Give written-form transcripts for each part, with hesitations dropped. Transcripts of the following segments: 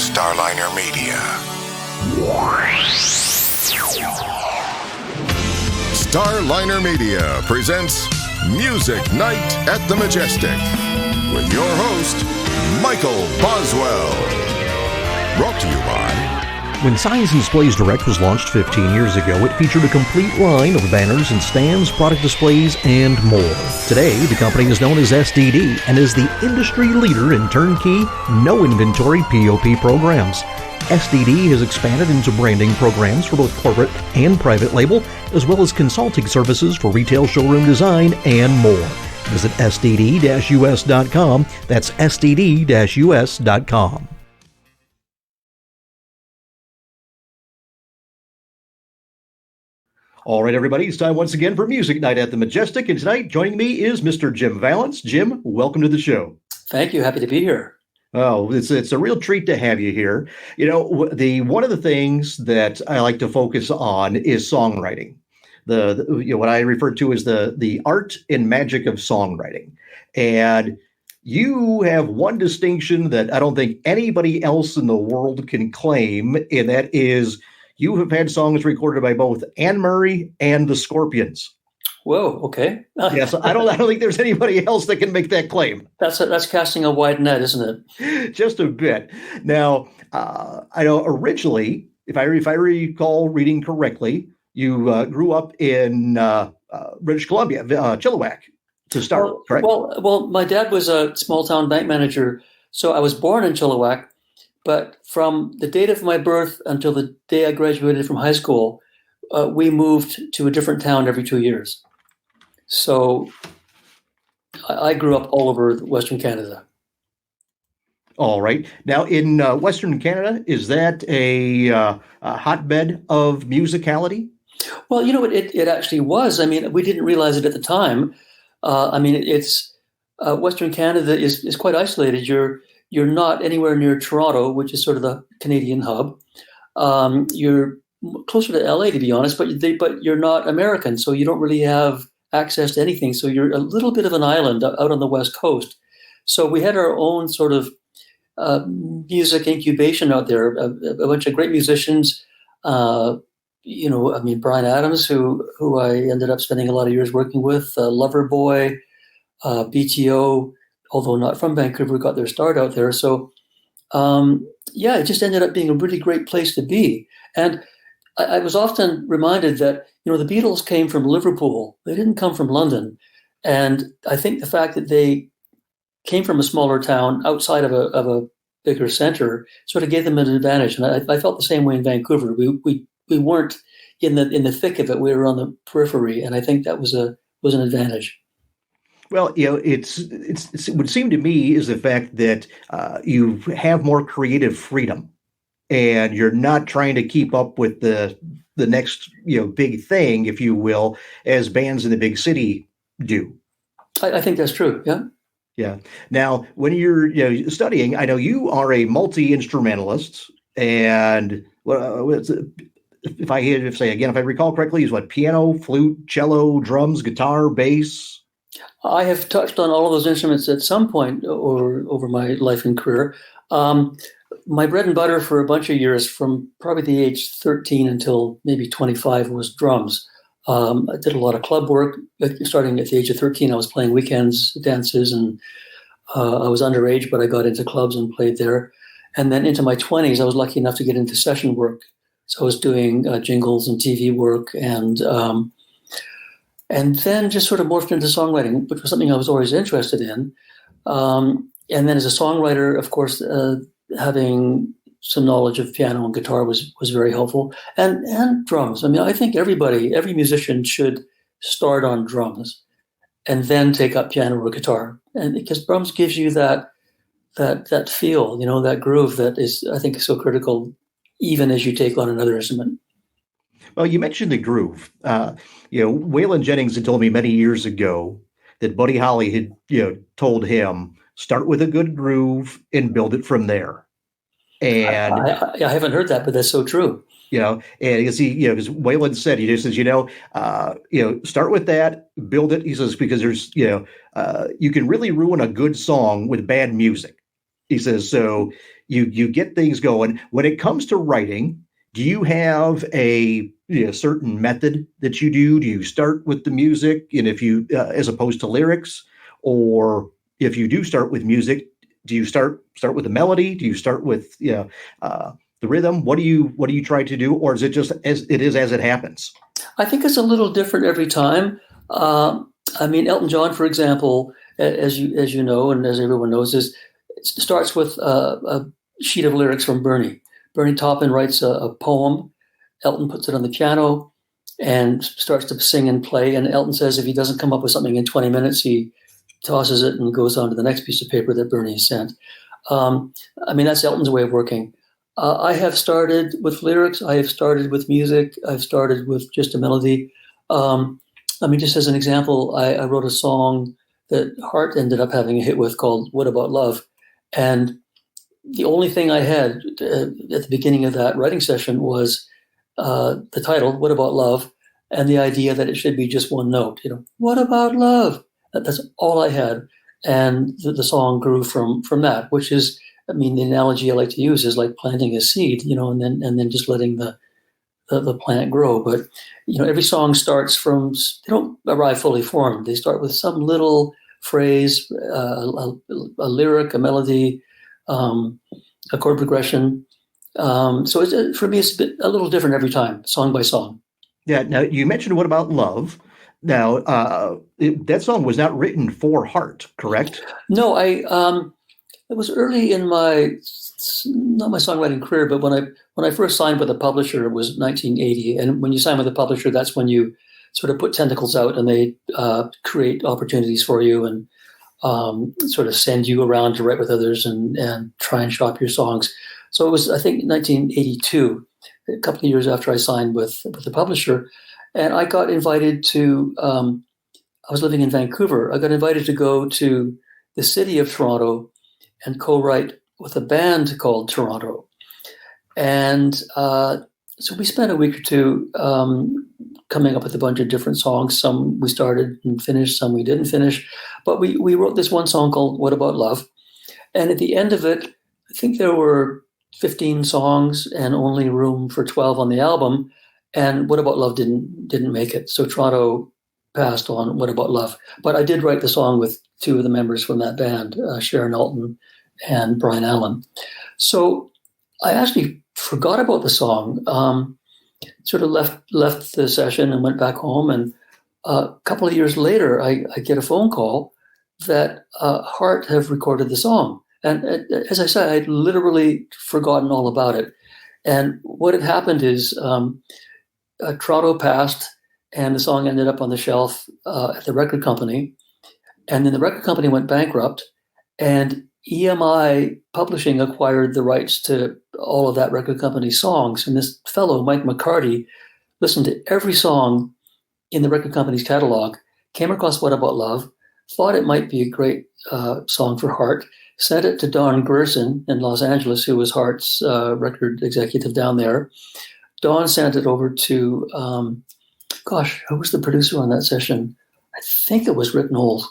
Starliner Media. Starliner Media presents Music Night at the Majestic with your host, Michael Boswell. Brought to you by... When Signs and Displays Direct was launched 15 years ago, it featured a complete line of banners and stands, product displays, and more. Today, the company is known as SDD and is the industry leader in turnkey, no-inventory POP programs. SDD has expanded into branding programs for both corporate and private label, as well as consulting services for retail showroom design and more. Visit sdd-us.com. That's sdd-us.com. All right, everybody, it's time once again for Music Night at the Majestic, and tonight joining me is Mr. Jim Vallance. Jim, welcome to the show. Thank you. Happy to be here. Oh, it's a real treat to have you here. You know, one of the things that I like to focus on is songwriting. What I refer to as the art and magic of songwriting. And you have one distinction that I don't think anybody else in the world can claim, and that is you have had songs recorded by both Anne Murray and the Scorpions. Whoa, okay. Yes, I don't think there's anybody else that can make that claim. That's casting a wide net, isn't it? Just a bit. Now, I know originally, if I recall reading correctly, you grew up in British Columbia, Chilliwack, to start, correct? Well, my dad was a small-town bank manager, so I was born in Chilliwack. But from the date of my birth until the day I graduated from high school, we moved to a different town every 2 years. So I grew up all over Western Canada. All right. Now, in Western Canada, is that a hotbed of musicality? Well, you know, it actually was. I mean, we didn't realize it at the time. It's Western Canada is quite isolated. You're not anywhere near Toronto, which is sort of the Canadian hub. You're closer to LA, to be honest, but you're not American, so you don't really have access to anything. So you're a little bit of an island out on the West Coast. So we had our own sort of music incubation out there. A bunch of great musicians. Bryan Adams, who I ended up spending a lot of years working with, Loverboy, BTO. Although not from Vancouver, got their start out there. So, it just ended up being a really great place to be. And I was often reminded that, the Beatles came from Liverpool. They didn't come from London. And I think the fact that they came from a smaller town outside of a bigger center sort of gave them an advantage. And I felt the same way in Vancouver. We weren't in the thick of it. We were on the periphery. And I think that was an advantage. Well, it would seem to me is the fact that you have more creative freedom, and you're not trying to keep up with the next big thing, if you will, as bands in the big city do. I think that's true. Yeah. Yeah. Now, when you're studying, I know you are a multi-instrumentalist, and if I recall correctly, is what piano, flute, cello, drums, guitar, bass. I have touched on all of those instruments at some point or over my life and career. My bread and butter for a bunch of years, from probably the age 13 until maybe 25, was drums. I did a lot of club work. Starting at the age of 13, I was playing weekends, dances, and I was underage, but I got into clubs and played there. And then into my 20s, I was lucky enough to get into session work. So I was doing jingles and TV work, and then just sort of morphed into songwriting, which was something I was always interested in. And then as a songwriter, of course, having some knowledge of piano and guitar was very helpful. And drums. I mean, I think every musician should start on drums and then take up piano or guitar. And because drums gives you that feel, that groove that is, I think, so critical, even as you take on another instrument. Well, you mentioned the groove. Waylon Jennings had told me many years ago that Buddy Holly had, told him, start with a good groove and build it from there. And I haven't heard that, but that's so true. And because Waylon said, he just says, start with that, build it. He says, because there's, you can really ruin a good song with bad music. He says, so you get things going. When it comes to writing, do you have a certain method that you do? Do you start with the music, and if you as opposed to lyrics, or if you do start with music, do you start with the melody? Do you start with the rhythm? What do you try to do, or is it just as it happens? I think it's a little different every time. I mean, Elton John, for example, as you know, and as everyone knows, starts with a sheet of lyrics from Bernie. Bernie Taupin writes a poem. Elton puts it on the piano and starts to sing and play. And Elton says if he doesn't come up with something in 20 minutes, he tosses it and goes on to the next piece of paper that Bernie sent. I mean, that's Elton's way of working. I have started with lyrics. I have started with music. I've started with just a melody. I mean, just as an example, I wrote a song that Heart ended up having a hit with called What About Love? And the only thing I had at the beginning of that writing session was the title, What About Love? And the idea that it should be just one note, what about love? That's all I had. And the song grew from that, which is, I mean, the analogy I like to use is like planting a seed, and then just letting the plant grow. But, every song starts from, they don't arrive fully formed. They start with some little phrase, a lyric, a melody, a chord progression. So for me, it's a little different every time, song by song. Yeah. Now, you mentioned What About Love? Now, that song was not written for Heart, correct? No, it was early in not my songwriting career, but when I first signed with a publisher, it was 1980. And when you sign with a publisher, that's when you sort of put tentacles out and they create opportunities for you and sort of send you around to write with others and try and shop your songs. So it was, I think, 1982, a couple of years after I signed with the publisher. And I got invited to, I was living in Vancouver. I got invited to go to the city of Toronto and co-write with a band called Toronto. And so we spent a week or two coming up with a bunch of different songs. Some we started and finished, some we didn't finish. But we wrote this one song called What About Love? And at the end of it, I think there were 15 songs and only room for 12 on the album. And What About Love didn't make it. So Toronto passed on What About Love. But I did write the song with two of the members from that band, Sharon Alton and Bryan Adams. So I actually forgot about the song, sort of left the session and went back home. And a couple of years later, I get a phone call that Heart have recorded the song. And as I said, I'd literally forgotten all about it. And what had happened is Toronto passed and the song ended up on the shelf at the record company. And then the record company went bankrupt and EMI Publishing acquired the rights to all of that record company's songs. And this fellow, Mike McCarty, listened to every song in the record company's catalog, came across What About Love, thought it might be a great song for Heart, sent it to Don Gerson in Los Angeles, who was Heart's record executive down there. Don sent it over to, who was the producer on that session? I think it was Rick Knowles,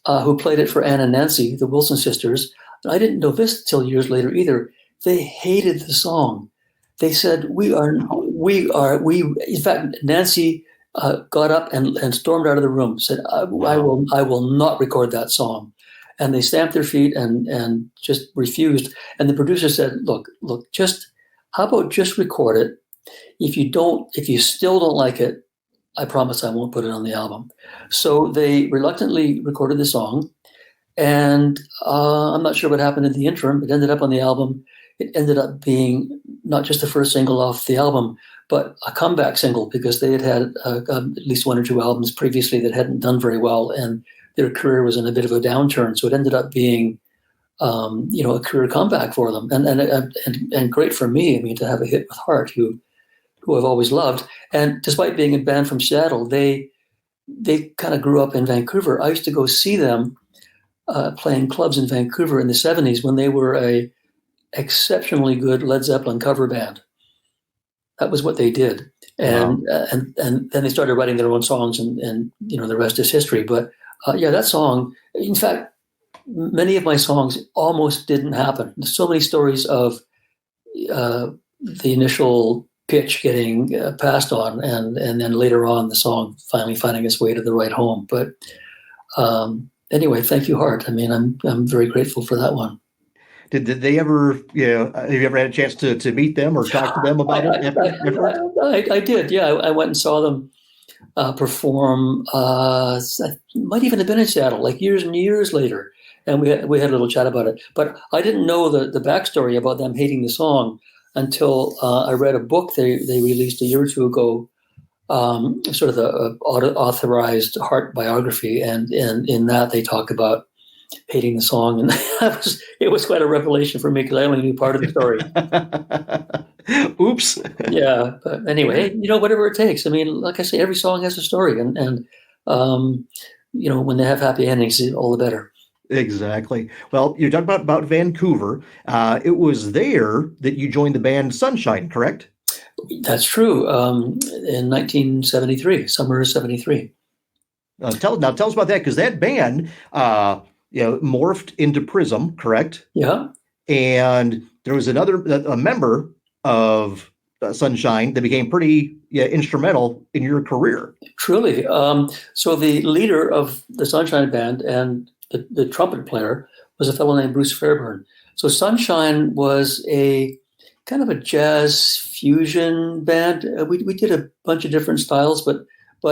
who played it for Ann and Nancy, the Wilson sisters. And I didn't know this till years later either. They hated the song. They said, in fact, Nancy got up and stormed out of the room, said, I will not record that song. And they stamped their feet and just refused. And the producer said, look, how about just record it? If you still don't like it, I promise I won't put it on the album. So they reluctantly recorded the song. And I'm not sure what happened in the interim. It ended up on the album. It ended up being not just the first single off the album, but a comeback single because they had at least one or two albums previously that hadn't done very well. And their career was in a bit of a downturn. So it ended up being, a career comeback for them and great for me. I mean, to have a hit with Heart, who I've always loved. And despite being a band from Seattle, they kind of grew up in Vancouver. I used to go see them playing clubs in Vancouver in the 70s when they were a exceptionally good Led Zeppelin cover band. That was what they did. And Wow. and then they started writing their own songs and the rest is history. But that song, in fact, many of my songs almost didn't happen. There's so many stories of the initial pitch getting passed on, and then later on the song finally finding its way to the right home. But anyway, thank you, Heart. I mean, I'm very grateful for that one. Did they ever, have you ever had a chance to meet them or talk to them about it? I did. Yeah, I went and saw them perform. It might even have been in Seattle, like years and years later, and we had a little chat about it. But I didn't know the backstory about them hating the song until I read a book they released a year or two ago, sort of the authorized Heart biography, and in that they talk about hating the song, and it was quite a revelation for me because I only knew part of the story. Oops. Yeah, but anyway, whatever it takes. I mean, like I say, every song has a story, and when they have happy endings, all the better. Exactly. Well, you're talking about Vancouver. It was there that you joined the band Sunshine, correct? That's true. In 1973, summer of 73. Tell us about that, because that band morphed into Prism, correct? Yeah. And there was a member of Sunshine that became pretty instrumental in your career. Truly. So the leader of the Sunshine band and the trumpet player was a fellow named Bruce Fairburn. So Sunshine was a kind of a jazz fusion band. We did a bunch of different styles, but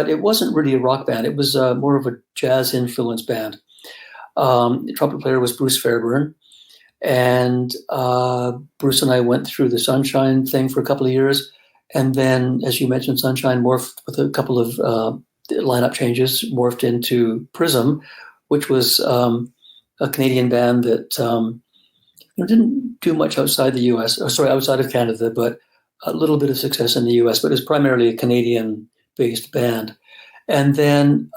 it wasn't really a rock band. It was more of a jazz influenced band. The trumpet player was Bruce Fairburn, and Bruce and I went through the Sunshine thing for a couple of years, and then, as you mentioned, Sunshine morphed with a couple of lineup changes, morphed into Prism, which was a Canadian band that didn't do much outside the U.S. Outside of Canada, but a little bit of success in the U.S. But it was primarily a Canadian-based band. And then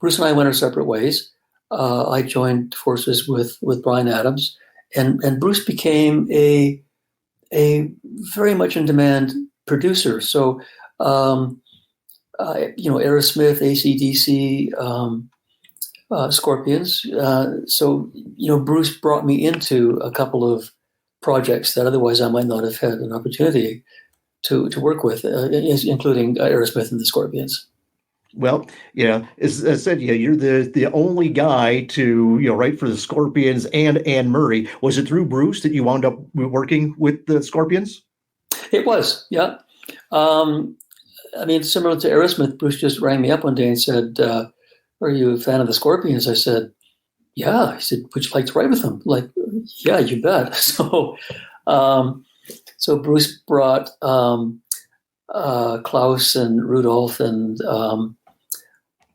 Bruce and I went our separate ways. I joined forces with Bryan Adams, and Bruce became a very much in demand producer. So, Aerosmith, AC/DC, Scorpions. So Bruce brought me into a couple of projects that otherwise I might not have had an opportunity to work with, including Aerosmith and the Scorpions. Well, as I said, you're the only guy to write for the Scorpions and Anne Murray. Was it through Bruce that you wound up working with the Scorpions? It was, yeah. Similar to Aerosmith, Bruce just rang me up one day and said, "Are you a fan of the Scorpions?" I said, "Yeah." He said, "Would you like to write with them?" Like, "Yeah, you bet." So Bruce brought Klaus and Rudolph and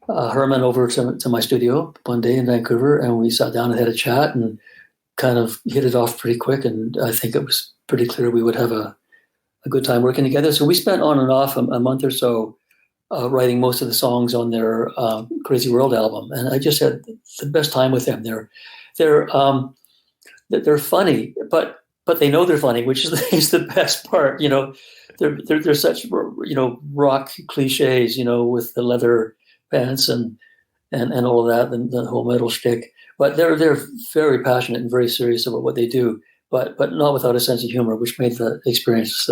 Herman over to my studio one day in Vancouver, and we sat down and had a chat and kind of hit it off pretty quick. And I think it was pretty clear we would have a good time working together. So we spent on and off a month or so writing most of the songs on their Crazy World album, and I just had the best time with them. They're funny, but they know they're funny, which is the best part. They're such rock cliches, with the leather pants and all of that, and the whole metal shtick. But they're very passionate and very serious about what they do, but not without a sense of humor, which made the experience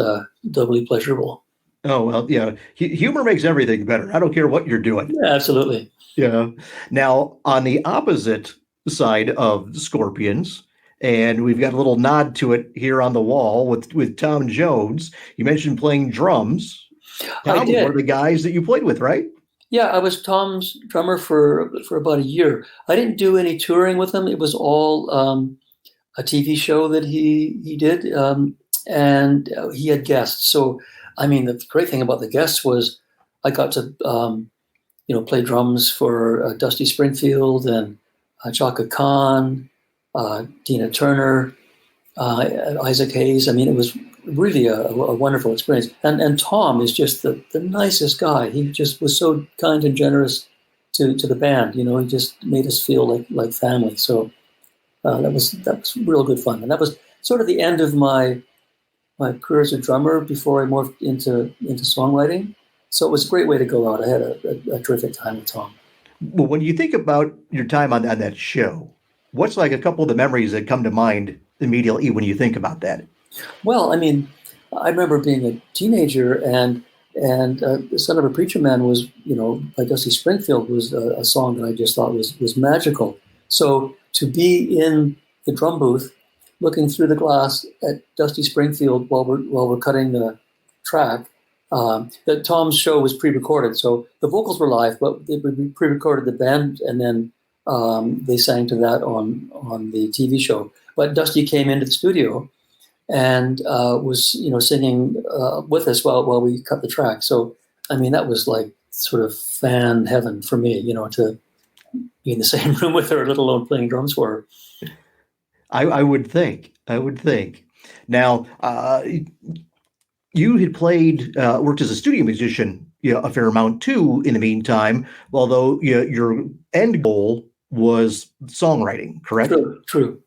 doubly pleasurable. Oh, well, yeah. Humor makes everything better. I don't care what you're doing. Yeah, absolutely. Yeah. Now, on the opposite side of the Scorpions, and we've got a little nod to it here on the wall with Tom Jones. You mentioned playing drums. Tom was one of the guys that you played with, right? Yeah, I was Tom's drummer for about a year. I didn't do any touring with him. It was all a TV show that he did, and he had guests. So, the great thing about the guests was I got to, play drums for Dusty Springfield and Chaka Khan, Tina Turner, Isaac Hayes. It was really a wonderful experience. And Tom is just the nicest guy. He just was so kind and generous to the band. He just made us feel like family. So that was real good fun. And that was sort of the end of my career as a drummer before I morphed into songwriting. So it was a great way to go out. I had a terrific time with Tom. Well, when you think about your time on that show, What's like a couple of the memories that come to mind immediately when you think about that? Well, I mean, I remember being a teenager, and "The Son of a Preacher Man" was, by Dusty Springfield, was a song that I just thought was magical. So to be in the drum booth, looking through the glass at Dusty Springfield while we're cutting the track. That Tom's show was pre-recorded, so the vocals were live, but we pre-recorded the band, and then they sang to that on the TV show. But Dusty came into the studio and was singing with us while we cut the track. So I mean, that was like sort of fan heaven for me, to be in the same room with her, let alone playing drums for her. I would think. Now, you had worked as a studio musician, a fair amount too. In the meantime, although your end goal was songwriting, correct? True.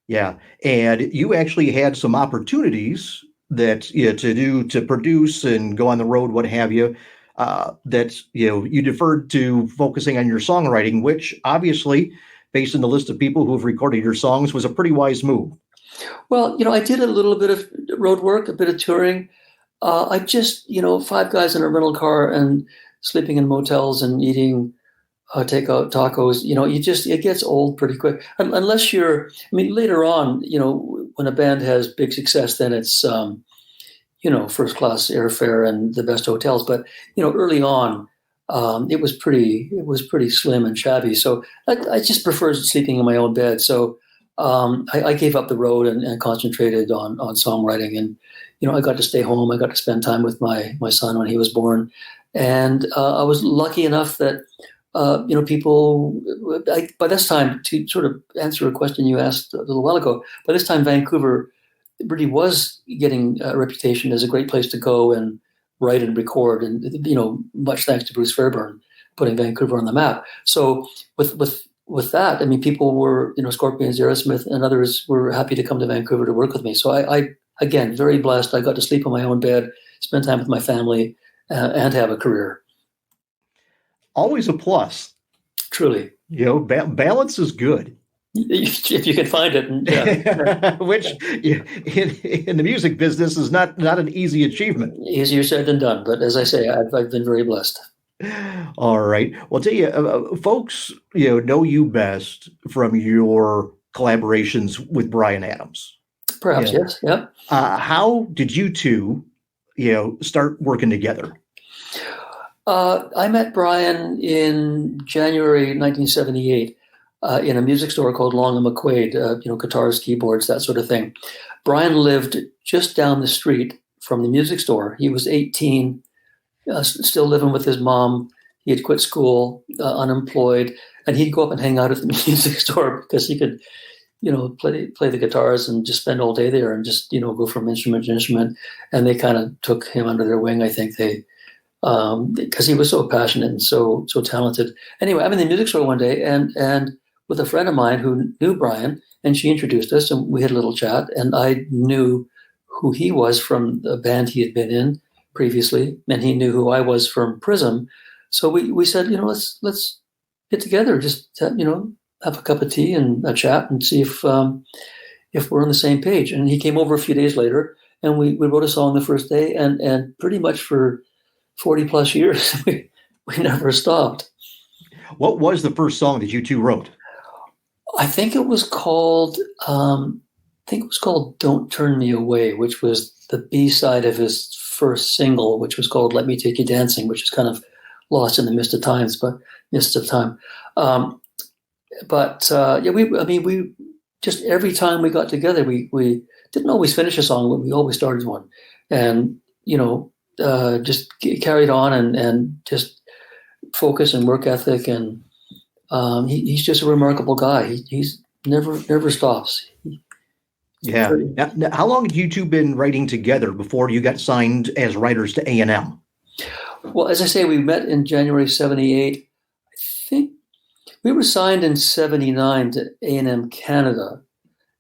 Yeah, and you actually had some opportunities that to produce and go on the road, what have you. That you deferred to focusing on your songwriting, which obviously, based on the list of people who have recorded your songs, was a pretty wise move. Well, I did a little bit of road work, a bit of touring. I just, 5 guys in a rental car and sleeping in motels and eating takeout tacos. It gets old pretty quick. Unless later on, when a band has big success, then it's, first class airfare and the best hotels. But, early on, it was pretty slim and shabby. So I just preferred sleeping in my own bed. So I gave up the road and concentrated on songwriting. And, I got to stay home. I got to spend time with my son when he was born. And I was lucky enough that, people, by this time, to sort of answer a question you asked a little while ago, by this time, Vancouver really was getting a reputation as a great place to go and write and record. And, much thanks to Bruce Fairbairn putting Vancouver on the map. So with that, people were, Scorpions, Aerosmith, and others were happy to come to Vancouver to work with me. So I again, very blessed. I got to sleep in my own bed, spend time with my family, and have a career. Always a plus. Truly. Balance is good. If you can find it. Yeah. Which in the music business is not an easy achievement. Easier said than done. But as I say, I've been very blessed. All right. Well, I'll tell you, folks, know you best from your collaborations with Bryan Adams. Perhaps, yes. Yeah. How did you two, start working together? I met Bryan in January 1978 in a music store called Long and McQuaid, guitars, keyboards, that sort of thing. Bryan lived just down the street from the music store. He was 18, still living with his mom. He had quit school, unemployed, and he'd go up and hang out at the music store because he could, play the guitars and just spend all day there and just, go from instrument to instrument. And they kind of took him under their wing, I think. Because he was so passionate and so talented. Anyway, I'm in the music store one day and with a friend of mine who knew Bryan, and she introduced us, and we had a little chat. And I knew who he was from the band he had been in previously, and he knew who I was from Prism. So we said, let's get together, just have a cup of tea and a chat and see if we're on the same page. And he came over a few days later, and we wrote a song the first day, and pretty much for 40 plus years, we never stopped. What was the first song that you two wrote? I think it was called Don't Turn Me Away, which was the B-side of his first single, which was called Let Me Take You Dancing, which is kind of lost in the mist of time. We just every time we got together, we didn't always finish a song, but we always started one. And, just carried on and just focus and work ethic. And he's just a remarkable guy. He's never stops. Yeah. Now, how long had you two been writing together before you got signed as writers to A&M? Well, as I say, we met in January 78. I think we were signed in 79 to A&M Canada,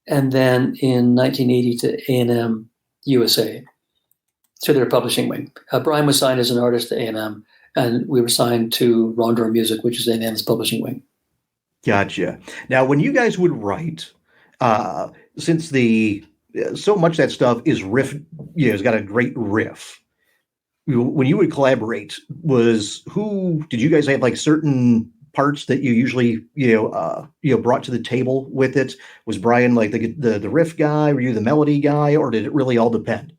and then in 1980 to A&M USA, to their publishing wing. Bryan was signed as an artist to A&M, and we were signed to Rondor Music, which is A&M's publishing wing. Gotcha. Now, when you guys would write, since the so much of that stuff is riff, it's got a great riff. When you would collaborate, was who did you guys have like certain parts that you usually brought to the table with it? Was Bryan like the riff guy? Were you the melody guy, or did it really all depend?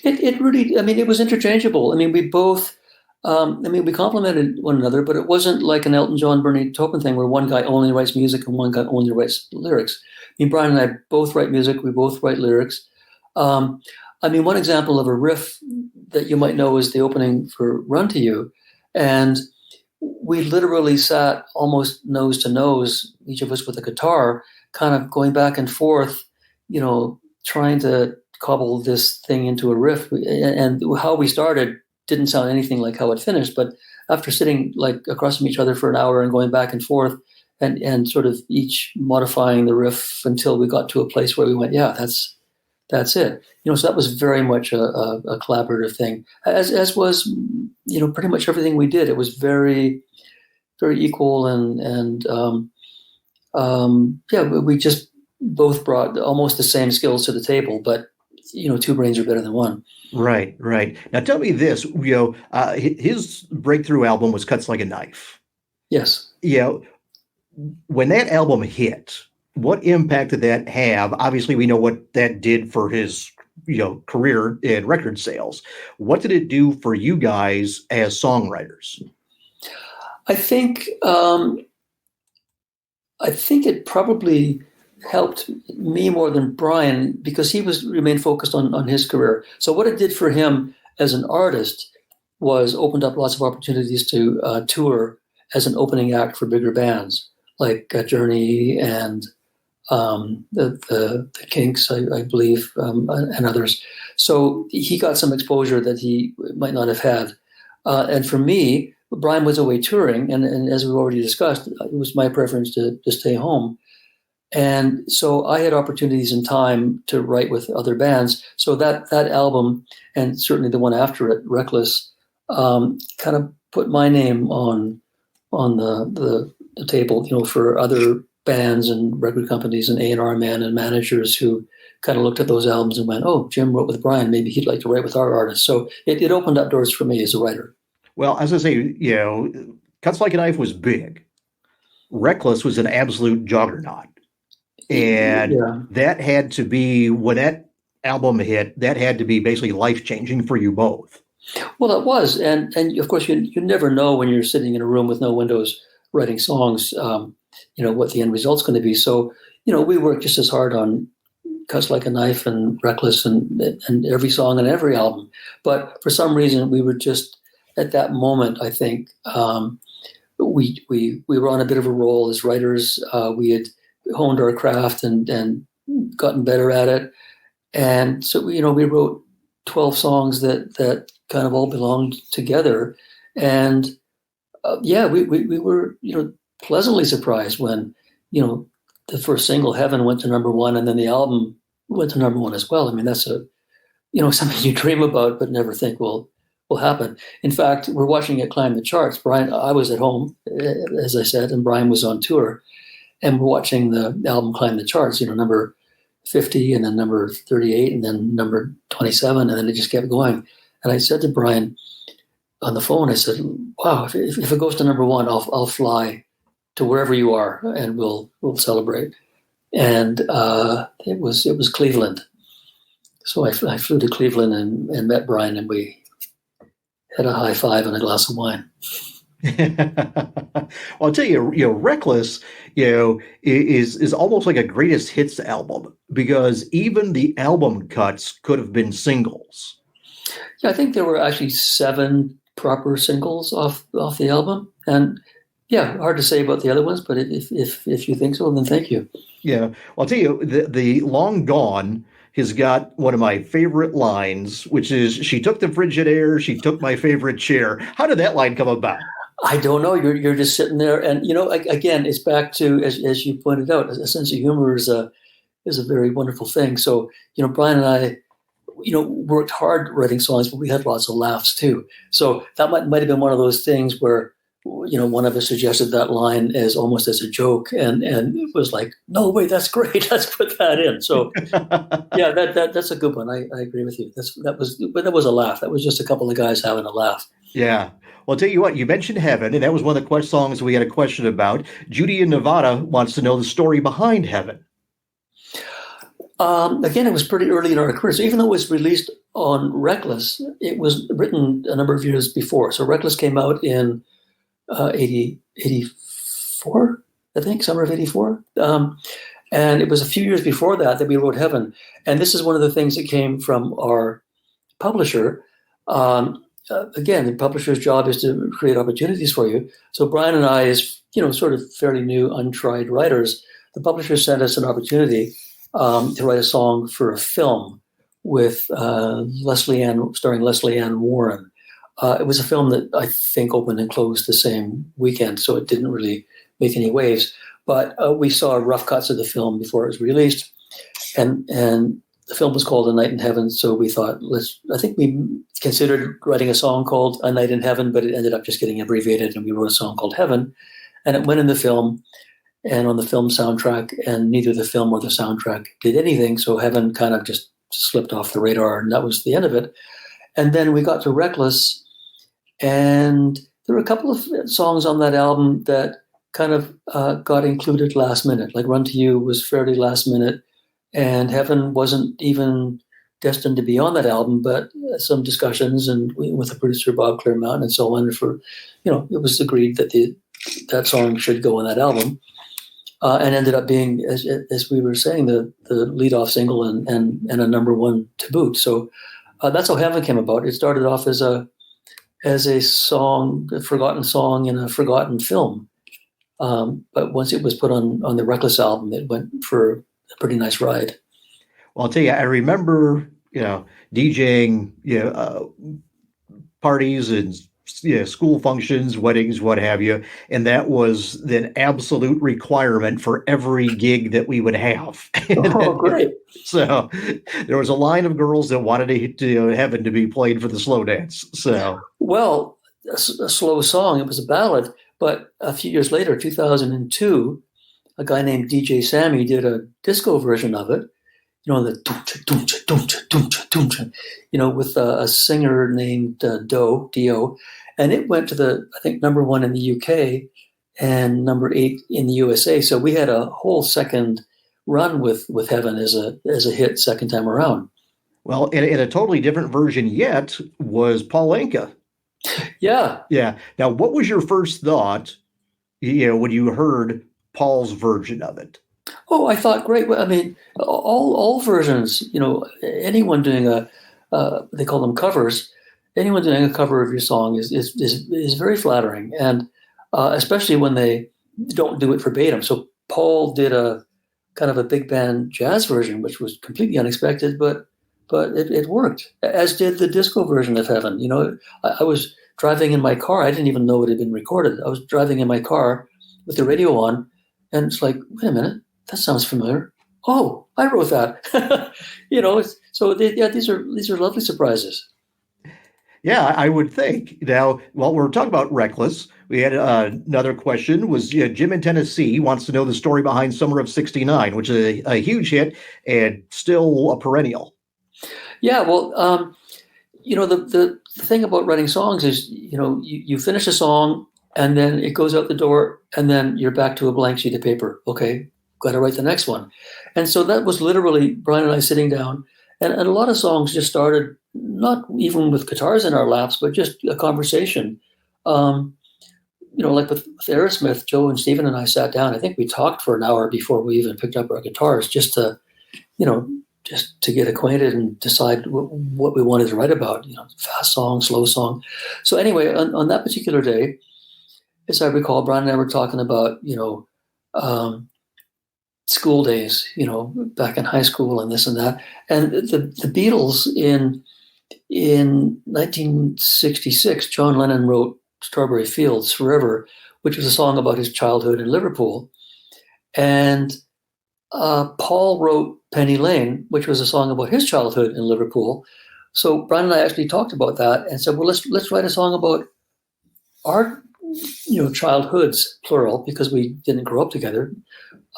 It really, I mean, it was interchangeable. I mean, we both. We complemented one another, but it wasn't like an Elton John, Bernie Taupin thing where one guy only writes music and one guy only writes lyrics. I mean, Bryan and I both write music. We both write lyrics. One example of a riff that you might know is the opening for Run to You. And we literally sat almost nose to nose, each of us with a guitar, kind of going back and forth, trying to cobble this thing into a riff. And how we started didn't sound anything like how it finished, but after sitting like across from each other for an hour and going back and forth and sort of each modifying the riff until we got to a place where we went, yeah, that's it. So that was very much a collaborative thing, as was, pretty much everything we did. It was very, very equal and we just both brought almost the same skills to the table, but two brains are better than one. Right. Now tell me this, his breakthrough album was Cuts Like a Knife. Yes. When that album hit, what impact did that have? Obviously, we know what that did for his, career in record sales. What did it do for you guys as songwriters? I think it probably helped me more than Bryan because he remained focused on his career. So what it did for him as an artist was opened up lots of opportunities to tour as an opening act for bigger bands like Journey and the Kinks, I believe, and others. So he got some exposure that he might not have had. And for me, Bryan was away touring, and as we've already discussed, it was my preference to stay home. And so I had opportunities and time to write with other bands. So that album, and certainly the one after it, Reckless, kind of put my name on the table, for other bands and record companies and A&R men and managers who kind of looked at those albums and went, oh, Jim wrote with Bryan, maybe he'd like to write with our artists. So it opened up doors for me as a writer. Well, as I say, Cuts Like a Knife was big. Reckless was an absolute juggernaut. And that had to be, when that album hit, that had to be basically life-changing for you both. Well, it was. And of course, you never know when you're sitting in a room with no windows writing songs, what the end result's going to be. So, we worked just as hard on Cuts Like a Knife and Reckless and every song and every album. But for some reason, we were just, at that moment, I think, we were on a bit of a roll as writers. We had honed our craft and gotten better at it. And so, we wrote 12 songs that kind of all belonged together. And we were, pleasantly surprised when, the first single, Heaven, went to number one, and then the album went to number one as well. I mean, that's something you dream about but never think will happen. In fact, we're watching it climb the charts. I was at home, as I said, and Bryan was on tour. And we're watching the album climb the charts, number 50 and then number 38 and then number 27. And then it just kept going. And I said to Bryan on the phone, I said, wow, if it goes to number one, I'll fly to wherever you are and we'll celebrate. And it was Cleveland. So I flew to Cleveland and met Bryan, and we had a high five and a glass of wine. Well, I'll tell you, Reckless, is almost like a greatest hits album because even the album cuts could have been singles. Yeah, I think there were actually 7 proper singles off the album, and hard to say about the other ones, but if you think so, then thank you. Yeah, well, I'll tell you, the Long Gone has got one of my favorite lines, which is, she took the frigid air, she took my favorite chair. How did that line come about? I don't know. You're just sitting there, and again, it's back to as you pointed out, a sense of humor is a very wonderful thing. So Bryan and I, worked hard writing songs, but we had lots of laughs too. So that might have been one of those things where one of us suggested that line as almost as a joke, and it was like, no, wait, that's great. Let's put that in. So yeah, that's a good one. I agree with you. That was a laugh. That was just a couple of guys having a laugh. Yeah. Well, I'll tell you what, you mentioned Heaven, and that was one of the songs we had a question about. Judy in Nevada wants to know the story behind Heaven. Again, it was pretty early in our career. So even though it was released on Reckless, it was written a number of years before. So Reckless came out in 84, I think, summer of 84. And it was a few years before that we wrote Heaven. And this is one of the things that came from our publisher. Again, the publisher's job is to create opportunities for you. So Bryan and I, as sort of fairly new, untried writers, the publisher sent us an opportunity to write a song for a film with starring Leslie Ann Warren. It was a film that I think opened and closed the same weekend, so it didn't really make any waves. But we saw rough cuts of the film before it was released, and the film was called A Night in Heaven. So we thought, I think we considered writing a song called A Night in Heaven, but it ended up just getting abbreviated, and we wrote a song called Heaven, and it went in the film and on the film soundtrack, and neither the film or the soundtrack did anything. So Heaven kind of just slipped off the radar, and that was the end of it. And then we got to Reckless, and there were a couple of songs on that album that kind of got included last minute. Like Run to You was fairly last minute, and Heaven wasn't even destined to be on that album, but some discussions and with the producer Bob Clearmountain and so on, it was agreed that that song should go on that album, and ended up being, as we were saying, the lead-off single and a number one to boot. So that's how Heaven came about. It started off as a song, a forgotten song in a forgotten film. But once it was put on the Reckless album, it went for a pretty nice ride. Well, I'll tell you, I remember, DJing, parties and school functions, weddings, what have you, and that was an absolute requirement for every gig that we would have. Oh, great! So there was a line of girls that wanted to Heaven to be played for the slow dance. So a slow song. It was a ballad. But a few years later, 2002, a guy named DJ Sammy did a disco version of it, the with a singer named D.O. And it went to I think, number one in the UK and number 8 in the USA. So we had a whole second run with Heaven as a hit second time around. Well, in a totally different version yet was Paul Anka. Yeah. Yeah. Now, what was your first thought, when you heard Paul's version of it? Oh, I thought, great. I mean, all versions, anyone doing they call them covers. Anyone doing a cover of your song is very flattering. And especially when they don't do it verbatim. So Paul did a kind of a big band jazz version, which was completely unexpected, but it worked, as did the disco version of Heaven. I was driving in my car. I didn't even know it had been recorded. I was driving in my car with the radio on, and it's like, wait a minute, that sounds familiar. Oh, I wrote that. So these are lovely surprises. Yeah, I would think. Now, while we're talking about Reckless, we had another question. Was Jim in Tennessee wants to know the story behind Summer of '69, which is a huge hit and still a perennial. Yeah, well, the thing about writing songs is, you finish a song and then it goes out the door and then you're back to a blank sheet of paper. Okay, got to write the next one. And so that was literally Bryan and I sitting down, and a lot of songs just started not even with guitars in our laps, but just a conversation. Like with Aerosmith, Joe and Stephen and I sat down. I think we talked for an hour before we even picked up our guitars, just to get acquainted and decide what we wanted to write about, fast song, slow song. So anyway, on that particular day, as I recall, Bryan and I were talking about, school days, back in high school and this and that. And the Beatles in 1966, John Lennon wrote Strawberry Fields Forever, which was a song about his childhood in Liverpool. And Paul wrote Penny Lane, which was a song about his childhood in Liverpool. So Bryan and I actually talked about that and said, well, let's write a song about our childhoods, plural, because we didn't grow up together.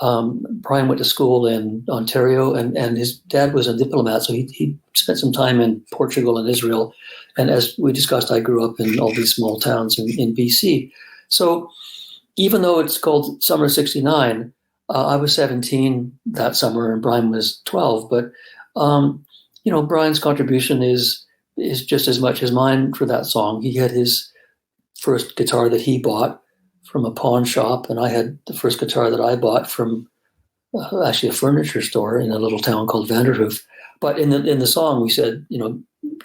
Bryan went to school in Ontario, and his dad was a diplomat, so he spent some time in Portugal and Israel. And as we discussed, I grew up in all these small towns in BC. So even though it's called Summer '69, I was 17 that summer, and Bryan was 12. But Bryan's contribution is just as much as mine for that song. He had his first guitar that he bought from a pawn shop, and I had the first guitar that I bought from actually a furniture store in a little town called Vanderhoof. But in the song, we said,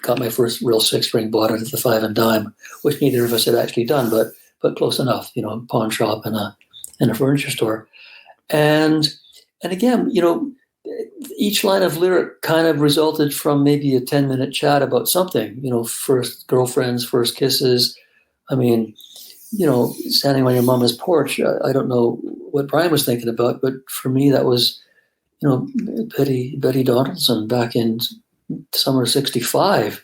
got my first real 6-string, bought it at the 5 and dime, which neither of us had actually done, but close enough. Pawn shop and a furniture store, and again, each line of lyric kind of resulted from maybe a 10-minute chat about something. First girlfriends, first kisses. I mean, standing on your mama's porch. I don't know what Bryan was thinking about, but for me, that was, Betty Donaldson back in summer '65.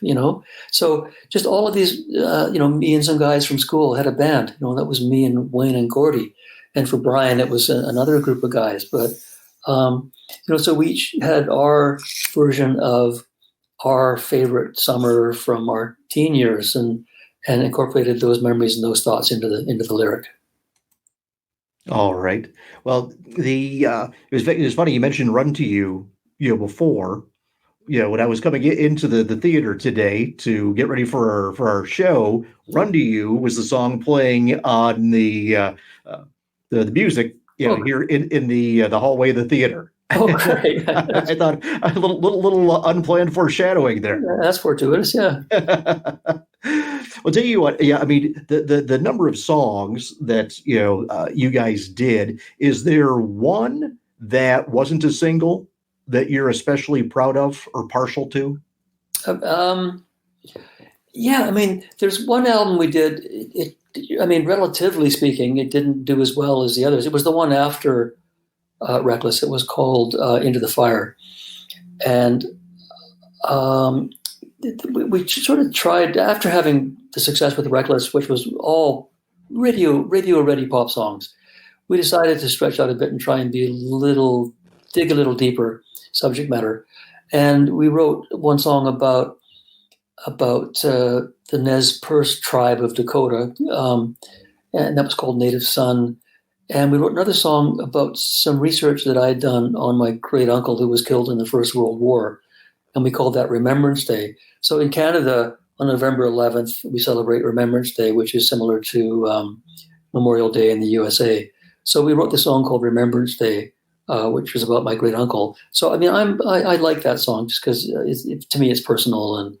So just all of these, me and some guys from school had a band. That was me and Wayne and Gordy, and for Bryan, it was another group of guys. But so we each had our version of our favorite summer from our teen years, and incorporated those memories and those thoughts into the lyric. All right. Well, it was funny you mentioned "Run to You," before. When I was coming into the theater today to get ready for our show, "Run to You" was the song playing on the music, here in the hallway of the theater. Oh, great! I thought a little unplanned foreshadowing there. Yeah, that's fortuitous, yeah. Well, tell you what, yeah, I mean, the number of songs that you guys did, is there one that wasn't a single that you're especially proud of or partial to? Yeah, I mean, there's one album we did. Relatively speaking, it didn't do as well as the others. It was the one after Reckless. It was called Into the Fire, and we sort of tried, after having the success with Reckless, which was all radio ready pop songs. We decided to stretch out a bit and try and dig a little deeper subject matter, and we wrote one song about the Nez Perce tribe of Dakota, and that was called Native Son. And we wrote another song about some research that I had done on my great uncle who was killed in the First World War, and we called that Remembrance Day. So in Canada, on November 11th, we celebrate Remembrance Day, which is similar to Memorial Day in the USA. So we wrote this song called Remembrance Day, which was about my great uncle. So I mean, I like that song just because to me it's personal, and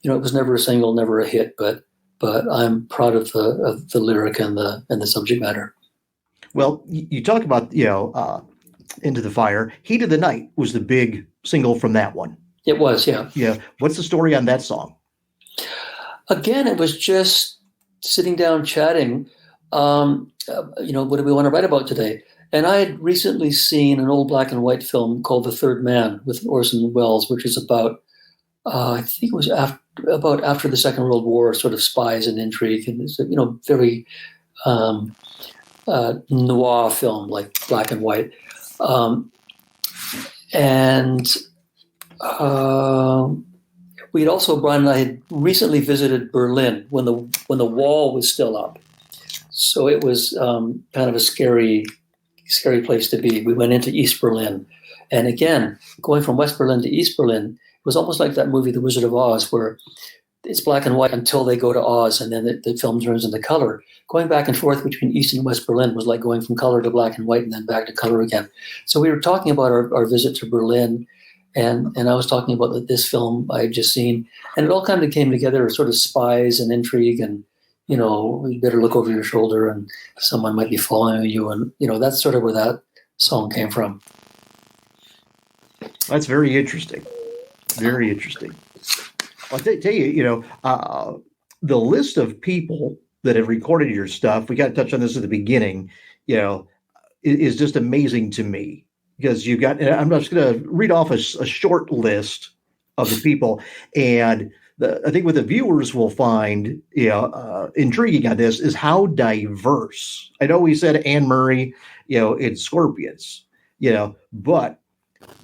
it was never a single, never a hit, but I'm proud of the lyric and the subject matter. Well, you talk about Into the Fire. Heat of the Night was the big single from that one. It was, yeah. Yeah. What's the story on that song? Again, it was just sitting down chatting. What do we want to write about today? And I had recently seen an old black and white film called The Third Man with Orson Welles, which is about, I think it was after the Second World War, sort of spies and intrigue, and it's very noir film, like black and white. We had also, Bryan and I had recently visited Berlin when the wall was still up, so it was kind of a scary place to be. We went into East Berlin, and again, going from West Berlin to East Berlin, it was almost like that movie, The Wizard of Oz, where it's black and white until they go to Oz, and then the film turns into color. Going back and forth between East and West Berlin was like going from color to black and white and then back to color again. So we were talking about our visit to Berlin, and I was talking about this film I had just seen, and it all kind of came together, sort of spies and intrigue, and you better look over your shoulder and someone might be following you, and that's sort of where that song came from. That's very interesting. Very interesting. I'll tell you, the list of people that have recorded your stuff, we got to touch on this at the beginning, is just amazing to me, because I'm just going to read off a short list of the people, and I think what the viewers will find, intriguing on this is how diverse. I know we said Anne Murray, in Scorpions, but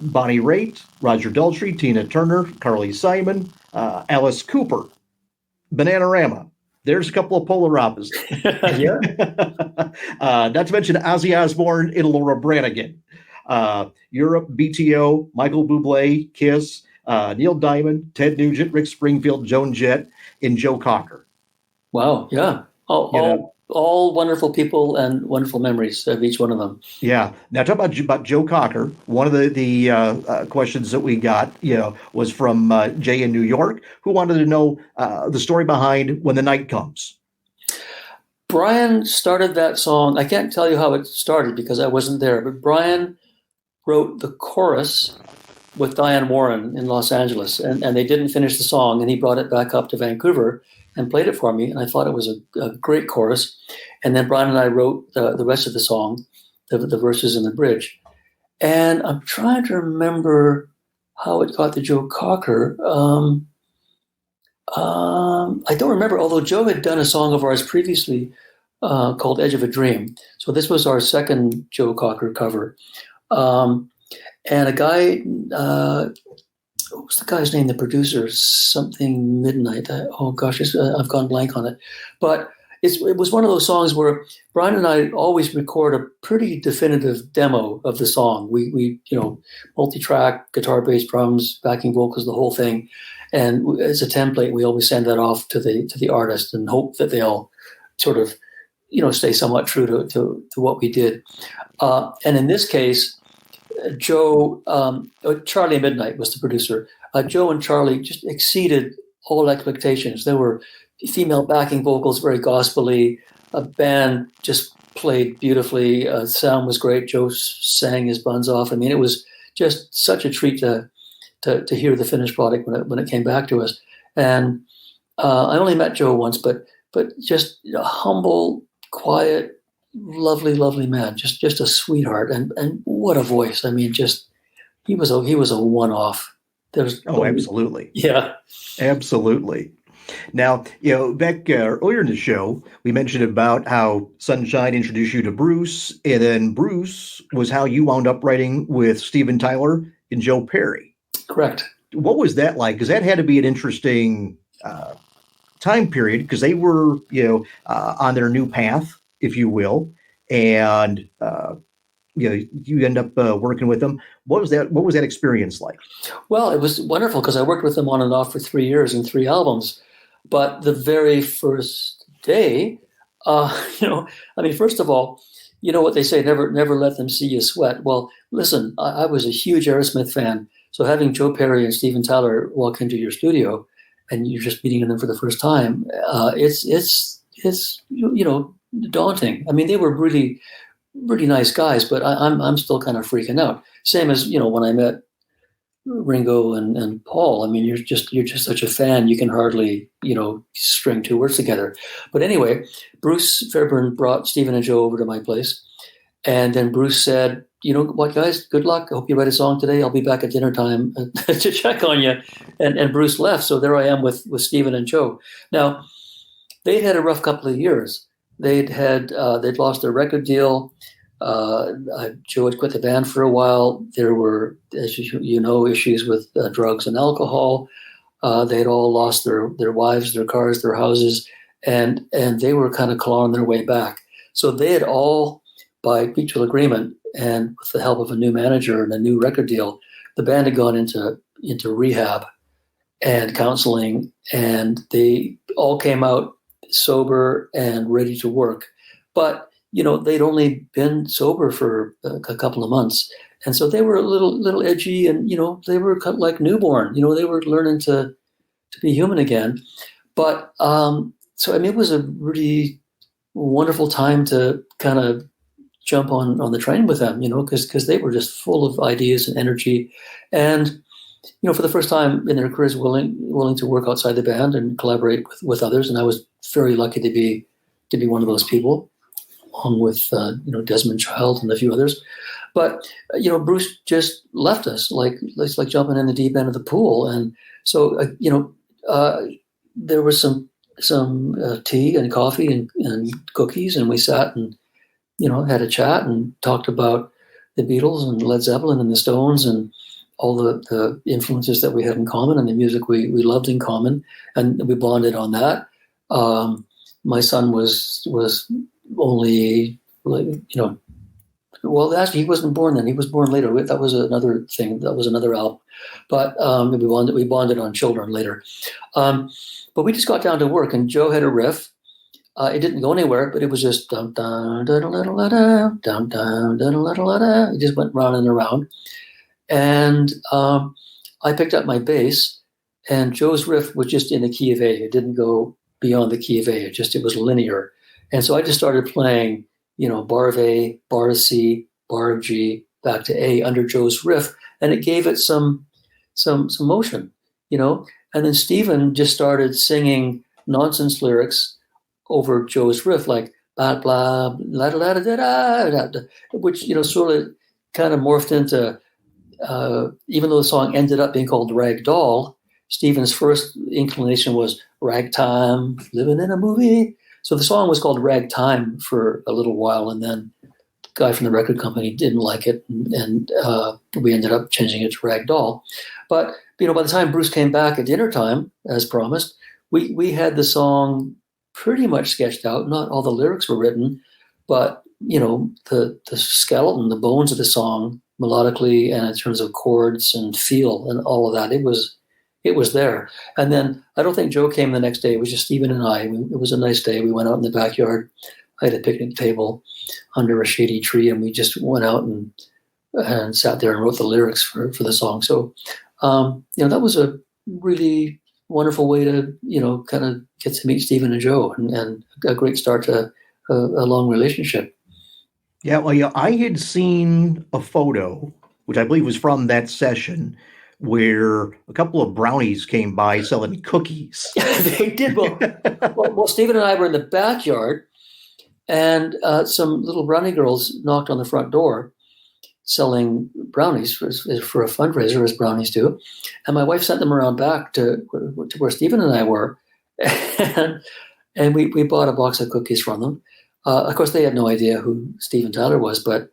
Bonnie Raitt, Roger Daltrey, Tina Turner, Carly Simon, Alice Cooper, Bananarama. There's a couple of polar opposites. Yeah. Not to mention Ozzy Osbourne and Laura Branigan. Europe, BTO, Michael Bublé, Kiss, Neil Diamond, Ted Nugent, Rick Springfield, Joan Jett, and Joe Cocker. Wow. Yeah. All wonderful people and wonderful memories of each one of them. Yeah. Now, talk about Joe Cocker. One of the questions that we got, was from Jay in New York, who wanted to know the story behind When the Night Comes. Bryan started that song. I can't tell you how it started because I wasn't there, but Bryan wrote the chorus with Diane Warren in Los Angeles, and they didn't finish the song, and he brought it back up to Vancouver and played it for me, and I thought it was a great chorus. And then Bryan and I wrote the rest of the song, the verses and the bridge. And I'm trying to remember how it got to Joe Cocker. I don't remember, although Joe had done a song of ours previously called Edge of a Dream. So this was our second Joe Cocker cover. And a guy, what was the guy's name, the producer? Something Midnight. I've gone blank on it. But it was one of those songs where Bryan and I always record a pretty definitive demo of the song. We multi-track, guitar, bass, drums, backing vocals, the whole thing. And as a template, we always send that off to the artist and hope that they'll sort of, stay somewhat true to what we did. And in this case, Joe, Charlie Midnight was the producer. Joe and Charlie just exceeded all expectations. There were female backing vocals, very gospel-y. A band just played beautifully. Sound was great. Joe sang his buns off. I mean, it was just such a treat to hear the finished product when it came back to us. And I only met Joe once, but just a humble, quiet, lovely, lovely man. Just a sweetheart, and what a voice! I mean, he was a one-off. Absolutely, yeah, absolutely. Now, back earlier in the show, we mentioned about how Sunshine introduced you to Bruce, and then Bruce was how you wound up writing with Steven Tyler and Joe Perry. Correct. What was that like? Because that had to be an interesting time period, because they were, on their new path, if you will, and you end up working with them. What was that experience like? Well, it was wonderful because I worked with them on and off for 3 years and 3 albums. But the very first day, first of all, you know what they say, never let them see you sweat. Well, listen, I was a huge Aerosmith fan. So having Joe Perry and Steven Tyler walk into your studio and you're just meeting them for the first time, it's daunting. I mean, they were really, really nice guys, but I'm still kind of freaking out. Same as, when I met Ringo and Paul. I mean, you're just such a fan, you can hardly, string 2 words together. But anyway, Bruce Fairburn brought Steven and Joe over to my place. And then Bruce said, you know what, guys, good luck. I hope you write a song today. I'll be back at dinner time to check on you. And Bruce left. So there I am with Steven and Joe. Now, they'd had a rough couple of years. They'd lost their record deal. Joe had quit the band for a while. There were, as you know, issues with drugs and alcohol. They had all lost their wives, their cars, their houses, and they were kind of clawing their way back. So they had all, by mutual agreement and with the help of a new manager and a new record deal, the band had gone into rehab and counseling, and they all came out sober and ready to work. But they'd only been sober for a couple of months. And so they were a little edgy, and, they were kind of like newborn. They were learning to be human again. But so, I mean, it was a really wonderful time to kind of jump on the train with them, because they were just full of ideas and energy. And, for the first time in their careers, willing to work outside the band and collaborate with others. And I was very lucky to be one of those people, along with Desmond Child and a few others. But Bruce just left us, like jumping in the deep end of the pool. And so there was some tea and coffee and cookies, and we sat and had a chat and talked about the Beatles and Led Zeppelin and the Stones and all the influences that we had in common and the music we loved in common, and we bonded on that. My son was only, well, actually he wasn't born then. He was born later. That was another thing. That was another album. But we bonded on children later. But we just got down to work, and Joe had a riff. It didn't go anywhere, but it was just dum dum da da da da da dum dum da da da da. It just went round and around. And I picked up my bass, and Joe's riff was just in the key of A. It didn't go beyond the key of A. It was linear. And so I just started playing, bar of A, bar of C, bar of G, back to A under Joe's riff, and it gave it some motion, And then Stephen just started singing nonsense lyrics over Joe's riff, like blah blah la da da da da, which sort of kind of morphed into. Even though the song ended up being called Rag Doll, Stephen's first inclination was ragtime, living in a movie. So the song was called Ragtime for a little while, and then the guy from the record company didn't like it, and we ended up changing it to Rag Doll. But by the time Bruce came back at dinner time, as promised, we had the song pretty much sketched out. Not all the lyrics were written, but the skeleton, the bones of the song, melodically and in terms of chords and feel and all of that, it was there. And then I don't think Joe came the next day. It was just Stephen and I. It was a nice day. We went out in the backyard. I had a picnic table under a shady tree, and we just went out and sat there and wrote the lyrics for the song. So that was a really wonderful way to kind of get to meet Stephen and Joe, and a great start to a long relationship. Yeah, well, I had seen a photo, which I believe was from that session, where a couple of brownies came by selling cookies. They did. Well, Stephen and I were in the backyard, and some little brownie girls knocked on the front door selling brownies for a fundraiser, as brownies do. And my wife sent them around back to where Stephen and I were, and we bought a box of cookies from them. Of course, they had no idea who Steven Tyler was, but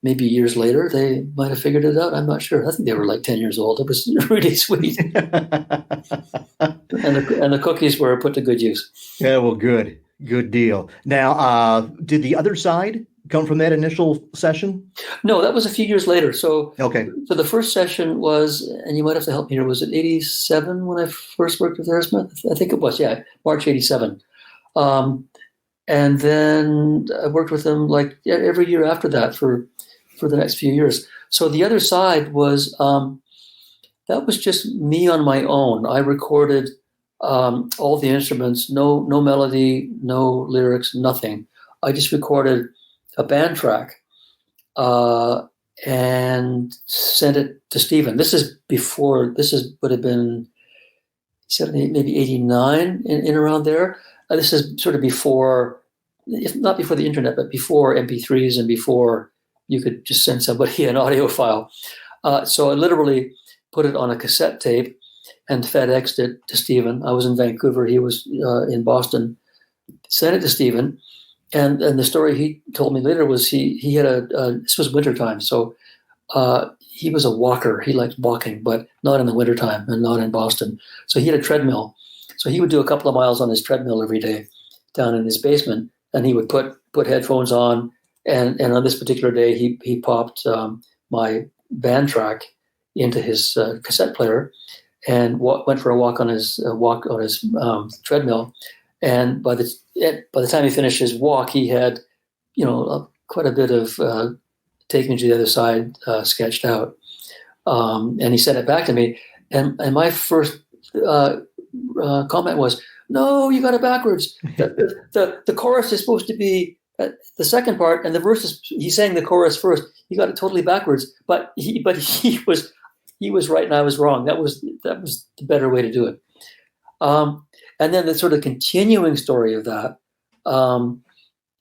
maybe years later, they might have figured it out. I'm not sure. I think they were like 10 years old. It was really sweet. and the cookies were put to good use. Yeah, well, good deal. Now, did the other side come from that initial session? No, that was a few years later. So, okay. So the first session was, and you might have to help me here, was it 87 when I first worked with Aerosmith? I think it was, yeah, March 87. And then I worked with them every year after that for the next few years. So the other side was, that was just me on my own. I recorded all the instruments, no melody, no lyrics, nothing. I just recorded a band track and sent it to Stephen. This would have been 70, maybe 89 in around there. This is sort of before, if not before the internet, but before MP3s and before you could just send somebody an audio file. So I literally put it on a cassette tape and FedExed it to Stephen. I was in Vancouver. He was in Boston. Sent it to Stephen. And the story he told me later was he had this was wintertime. So he was a walker. He liked walking, but not in the wintertime and not in Boston. So he had a treadmill. So he would do a couple of miles on his treadmill every day down in his basement, and he would put headphones on. And on this particular day, he popped my band track into his cassette player and went for a walk on his treadmill. And by the time he finished his walk, he had, quite a bit of Take Me to the Other Side sketched out. And he sent it back to me. And my first comment was, "No, you got it backwards. The chorus is supposed to be the second part, and the verse he sang the chorus first. You got it totally backwards. But he was right and I was wrong. That was the better way to do it." And then the sort of continuing story of that, a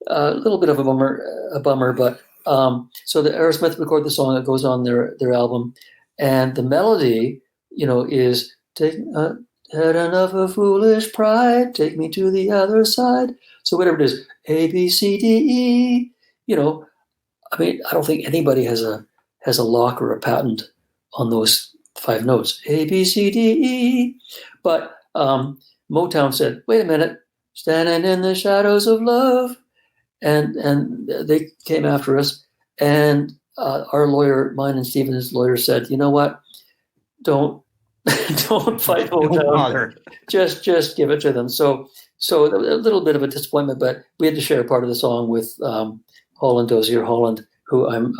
little bit of a bummer, but so the Aerosmith record the song, it goes on their album, and the melody, is take had enough of foolish pride, take me to the other side. So whatever it is, A, B, C, D, E, I mean, I don't think anybody has a lock or a patent on those 5 notes, A, B, C, D, E. But Motown said, wait a minute, standing in the shadows of love. And they came after us. And our lawyer, mine and Stephen's lawyer, said, you know what? Don't fight Motown. Just give it to them. So a little bit of a disappointment, but we had to share part of the song with Holland Dozier Holland, who I'm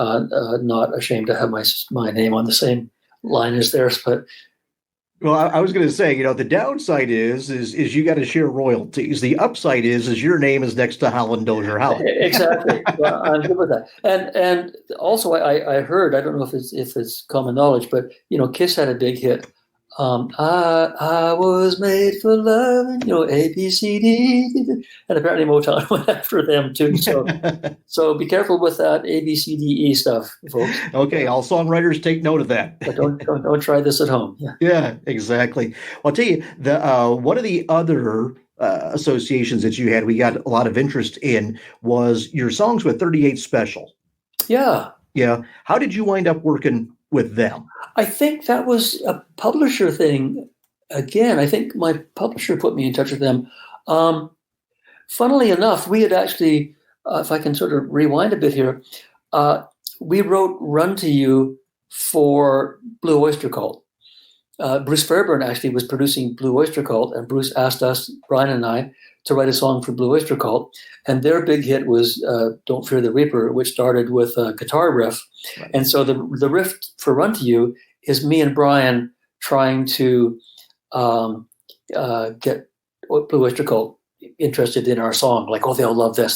not ashamed to have my name on the same line as theirs. But well, I was going to say, the downside is you got to share royalties. The upside is your name is next to Holland Dozier Holland. Exactly. Well, I'm good with that. And also I heard, I don't know if it's common knowledge, but Kiss had a big hit. I was made for love, A, B, C, D, and apparently Motown went after them too. So be careful with that A, B, C, D, E stuff, folks. Okay, all songwriters take note of that. But don't try this at home. Yeah, exactly. Well, I'll tell you, one of the other associations that you had, we got a lot of interest in, was your songs with 38 Special. Yeah. Yeah. How did you wind up working with them? I think that was a publisher thing. Again, I think my publisher put me in touch with them. Funnily enough, we had actually, if I can sort of rewind a bit here, we wrote Run to You for Blue Oyster Cult. Bruce Fairbairn actually was producing Blue Oyster Cult, and Bruce asked us, Bryan and I, to write a song for Blue Oyster Cult. And their big hit was Don't Fear the Reaper, which started with a guitar riff. Right. And so the riff for Run to You is me and Bryan trying to get Blue Oyster Cult interested in our song. Like, oh, they'll love this.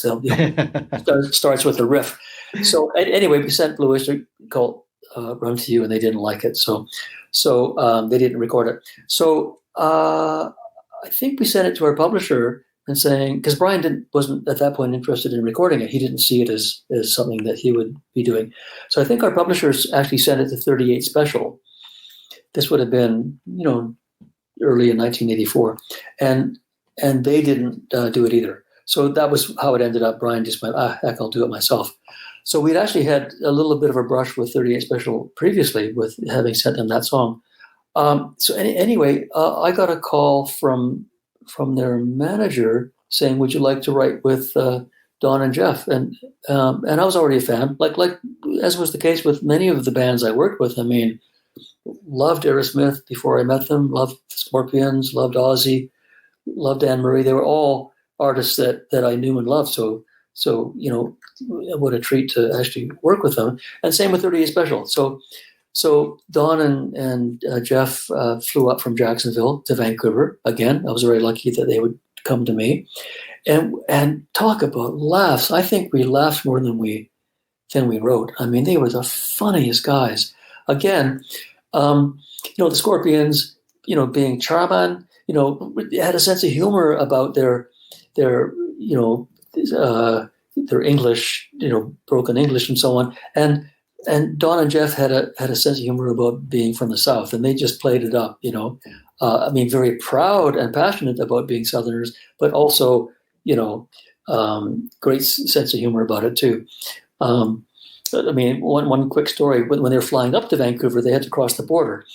Starts with the riff. So anyway, we sent Blue Oyster Cult Run to You, and they didn't like it. So they didn't record it. So I think we sent it to our publisher and saying, because Bryan wasn't at that point interested in recording it. He didn't see it as something that he would be doing. So I think our publishers actually sent it to 38 Special. This would have been, early in 1984. And they didn't do it either. So that was how it ended up. Bryan just went, heck, I'll do it myself. So we'd actually had a little bit of a brush with 38 Special previously with having sent them that song. Anyway, I got a call from their manager saying, would you like to write with Don and Jeff? And I was already a fan, like as was the case with many of the bands I worked with. I mean, loved Aerosmith before I met them, loved Scorpions, loved Ozzy, loved Anne Marie. They were all artists that I knew and loved. So what a treat to actually work with them. And same with 38 Special. So Don and Jeff flew up from Jacksonville to Vancouver. Again, I was very lucky that they would come to me, and talk about laughs. I think we laughed more than we wrote. I mean, they were the funniest guys. Again, the Scorpions, being Charman, had a sense of humor about their English, broken English and so on. And Don and Jeff had a sense of humor about being from the South, and they just played it up, very proud and passionate about being Southerners, but also, great sense of humor about it too. One quick story, when they were flying up to Vancouver, they had to cross the border,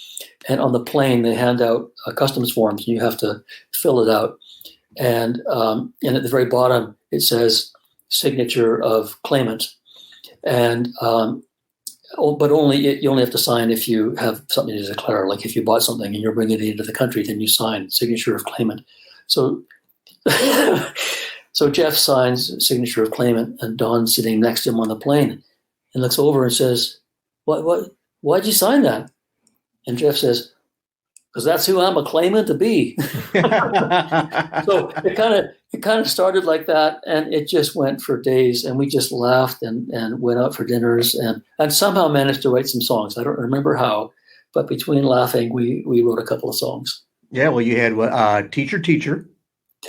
and on the plane, they hand out customs forms, and you have to fill it out. And at the very bottom, it says signature of claimant. And but you only have to sign if you have something to declare. Like if you bought something and you're bringing it into the country, then you sign signature of claimant. So Jeff signs signature of claimant, and Don's sitting next to him on the plane and looks over and says, why'd you sign that? And Jeff says, because that's who I'm a claimant to be. So it kind of started like that, and it just went for days, and we just laughed and went out for dinners and somehow managed to write some songs. I don't remember how, but between laughing, we wrote a couple of songs. Yeah, well, you had Teacher, Teacher,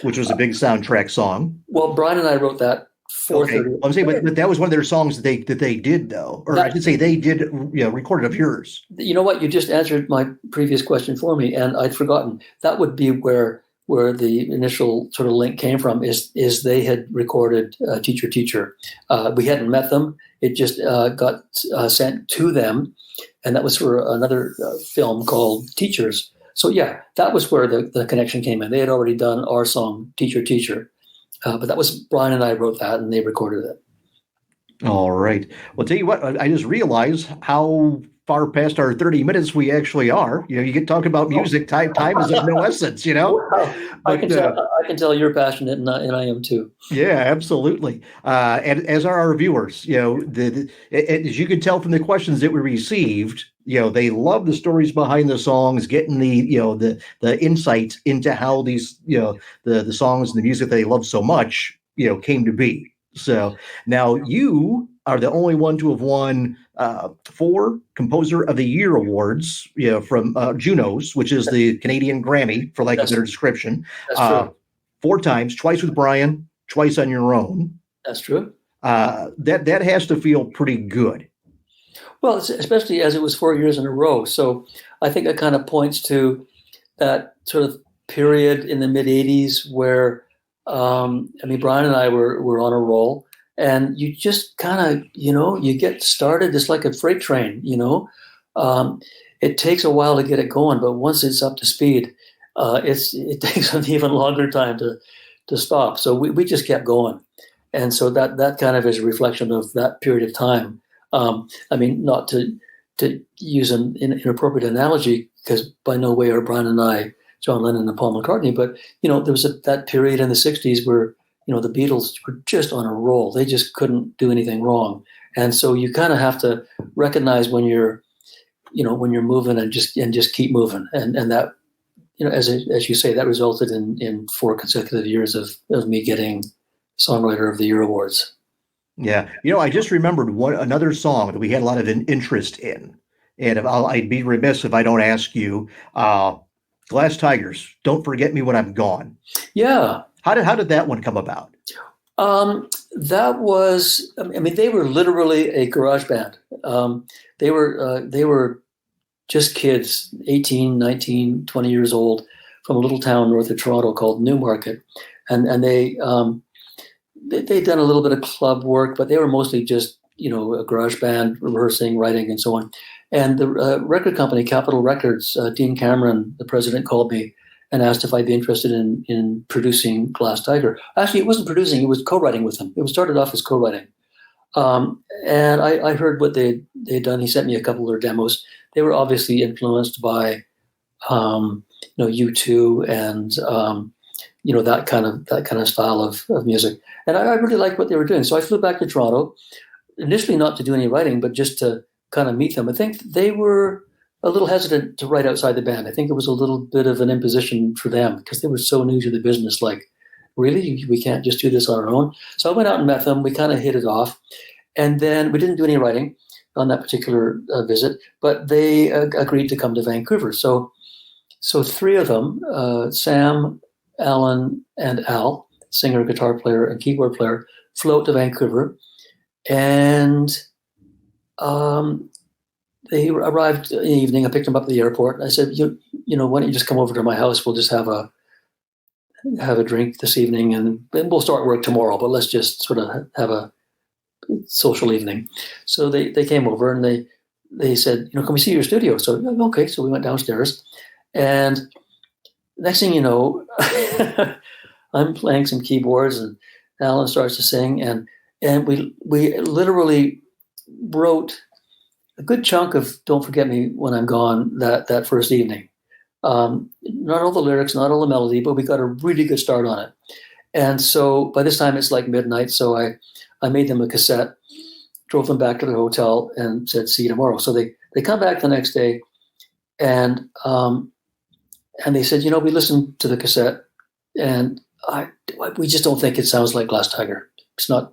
which was a big soundtrack song. Well, Bryan and I wrote that 4:30. Okay. I'm saying, but that was one of their songs that they did, though, or I should say they did, recorded of yours. You know what? You just answered my previous question for me, and I'd forgotten. That would be where the initial sort of link came from. Is they had recorded Teacher Teacher. We hadn't met them. It just got sent to them, and that was for another film called Teachers. So yeah, that was where the connection came in. They had already done our song Teacher Teacher. But that was Bryan and I wrote that, and they recorded it. All right. Well, tell you what, I just realized how far past our 30 minutes we actually are. You get talking about music, time is of no essence, Well, I can tell you're passionate, and I am too. Yeah, absolutely. And as are our viewers, as you can tell from the questions that we received, they love the stories behind the songs, getting the insight into how these, the songs and the music that they love so much, came to be. So now you are the only one to have won 4 Composer of the Year awards, from Junos, which is the Canadian Grammy, for lack of a better description. That's true. 4 times, twice with Bryan, twice on your own. That's true. That has to feel pretty good. Well, especially as it was 4 years in a row. So I think it kind of points to that sort of period in the mid 80s where, Bryan and I were on a roll, and you just kind of, you get started just like a freight train, it takes a while to get it going, but once it's up to speed, it takes an even longer time to stop. So we just kept going. And so that kind of is a reflection of that period of time. Not to use an inappropriate analogy, because by no way are Bryan and I John Lennon and Paul McCartney, but there was that period in the 60s where the Beatles were just on a roll. They just couldn't do anything wrong. And so you kind of have to recognize when you're moving and just keep moving. And that, as you say, that resulted in 4 consecutive years of me getting Songwriter of the Year awards. Yeah. I just remembered another song that we had a lot of interest in. And I'd be remiss if I don't ask you, Glass Tigers, Don't Forget Me When I'm Gone. Yeah. How did that one come about? That was, they were literally a garage band. They were just kids, 18, 19, 20 years old, from a little town north of Toronto called Newmarket. And they'd done a little bit of club work, but they were mostly just, a garage band, rehearsing, writing, and so on. And the record company, Capitol Records, Dean Cameron, the president, called me and asked if I'd be interested in producing Glass Tiger. Actually, it wasn't producing, it was co-writing with him. It was started off as co-writing. And I heard what they'd done. He sent me a couple of their demos. They were obviously influenced by, U2 and, that kind of style of music. And I really liked what they were doing. So I flew back to Toronto, initially not to do any writing, but just to kind of meet them. I think they were a little hesitant to write outside the band. I think it was a little bit of an imposition for them because they were so new to the business. Like, really? We can't just do this on our own? So I went out and met them. We kind of hit it off. And then we didn't do any writing on that particular visit, but they agreed to come to Vancouver. So 3 of them, Sam, Alan, and Al, singer, guitar player, and keyboard player, flew out to Vancouver. And they arrived in the evening. I picked them up at the airport. And I said, why don't you just come over to my house? We'll just have a drink this evening, and we'll start work tomorrow. But let's just sort of have a social evening. So they came over and they said, can we see your studio? So okay. So we went downstairs, and next thing you know, I'm playing some keyboards, and Alan starts to sing, and we literally wrote a good chunk of Don't Forget Me When I'm Gone that first evening. Not all the lyrics, not all the melody, but we got a really good start on it. And so by this time it's like midnight. So I made them a cassette, drove them back to their hotel, and said, see you tomorrow. So they come back the next day, and they said, we listened to the cassette, and we just don't think it sounds like Glass Tiger. It's not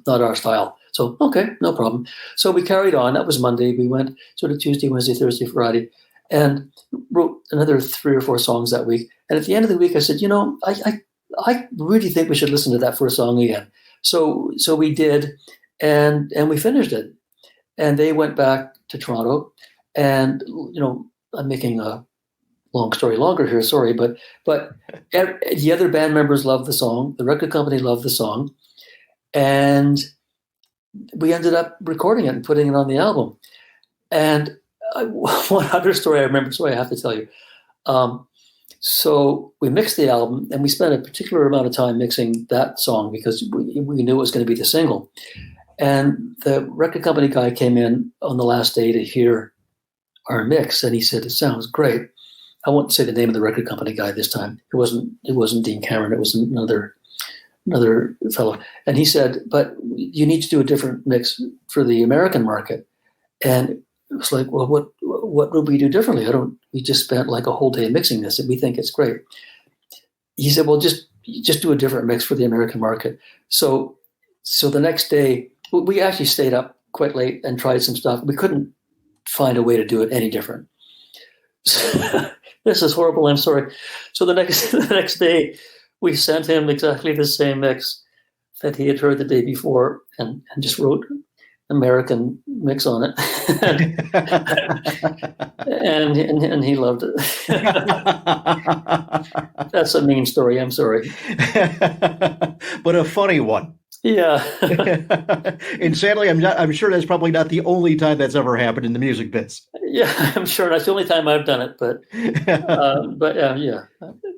our style. So, okay, no problem. So we carried on. That was Monday. We went sort of Tuesday, Wednesday, Thursday, Friday, and wrote another 3 or 4 songs that week. And at the end of the week, I said, I really think we should listen to that first song again, So we did, and we finished it. And they went back to Toronto, and I'm making a long story longer here. Sorry, but the other band members loved the song. The record company loved the song, and we ended up recording it and putting it on the album. And one other story I remember, so I have to tell you. So we mixed the album, and we spent a particular amount of time mixing that song because we knew it was going to be the single. And the record company guy came in on the last day to hear our mix, and he said, "It sounds great." I won't say the name of the record company guy this time. It wasn't Dean Cameron. It was another fellow. And he said, "But you need to do a different mix for the American market." And it was like, "Well, what would we do differently? We just spent like a whole day mixing this, and we think it's great." He said, "Well, just do a different mix for the American market." So the next day, we actually stayed up quite late and tried some stuff. We couldn't find a way to do it any different. This is horrible. I'm sorry. So the next day, we sent him exactly the same mix that he had heard the day before, and just wrote American mix on it, and he loved it. That's a mean story. I'm sorry, but a funny one. Yeah. And sadly, I'm sure that's probably not the only time that's ever happened in the music biz. Yeah, I'm sure that's the only time I've done it. But yeah,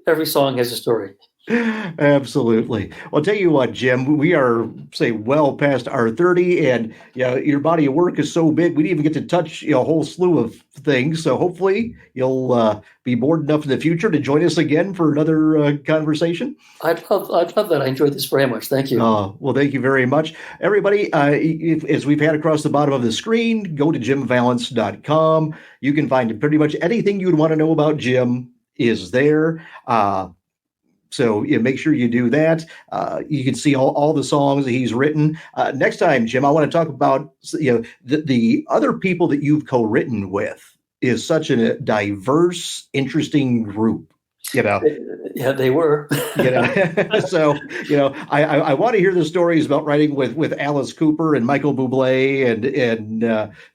every song has a story. Absolutely. Well, I'll tell you what, Jim, we are, say, well past our 30, and your body of work is so big, we didn't even get to touch a whole slew of things. So hopefully you'll be bored enough in the future to join us again for another conversation. I'd love that. I enjoyed this very much. Thank you. Well, thank you very much. Everybody, as we've had across the bottom of the screen, go to jimvallance.com. You can find pretty much anything you'd want to know about Jim is there. So make sure you do that. You can see all the songs that he's written. Next time, Jim, I want to talk about the other people that you've co-written with is such a diverse, interesting group. Yeah, they were. So I want to hear the stories about writing with Alice Cooper and Michael Bublé and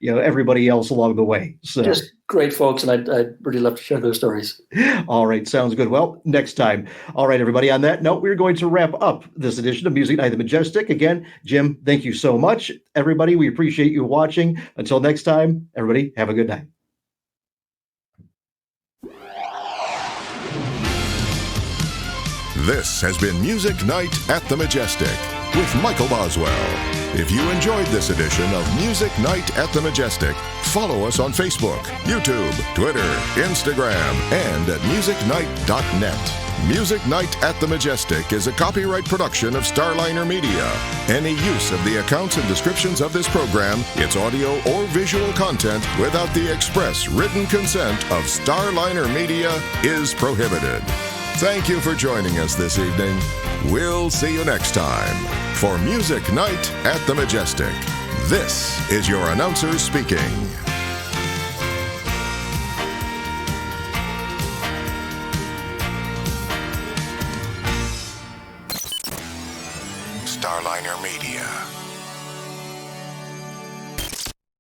everybody else along the way. So just great folks, and I'd really love to share those stories. All right, sounds good. Well, next time. All right, everybody. On that note, we're going to wrap up this edition of Music Night at the Majestic. Again, Jim, thank you so much, everybody. We appreciate you watching. Until next time, everybody, have a good night. This has been Music Night at the Majestic with Michael Boswell. If you enjoyed this edition of Music Night at the Majestic, follow us on Facebook, YouTube, Twitter, Instagram, and at musicnight.net. Music Night at the Majestic is a copyright production of Starliner Media. Any use of the accounts and descriptions of this program, its audio or visual content, without the express written consent of Starliner Media is prohibited. Thank you for joining us this evening. We'll see you next time for Music Night at the Majestic. This is your announcer speaking. Starliner Media.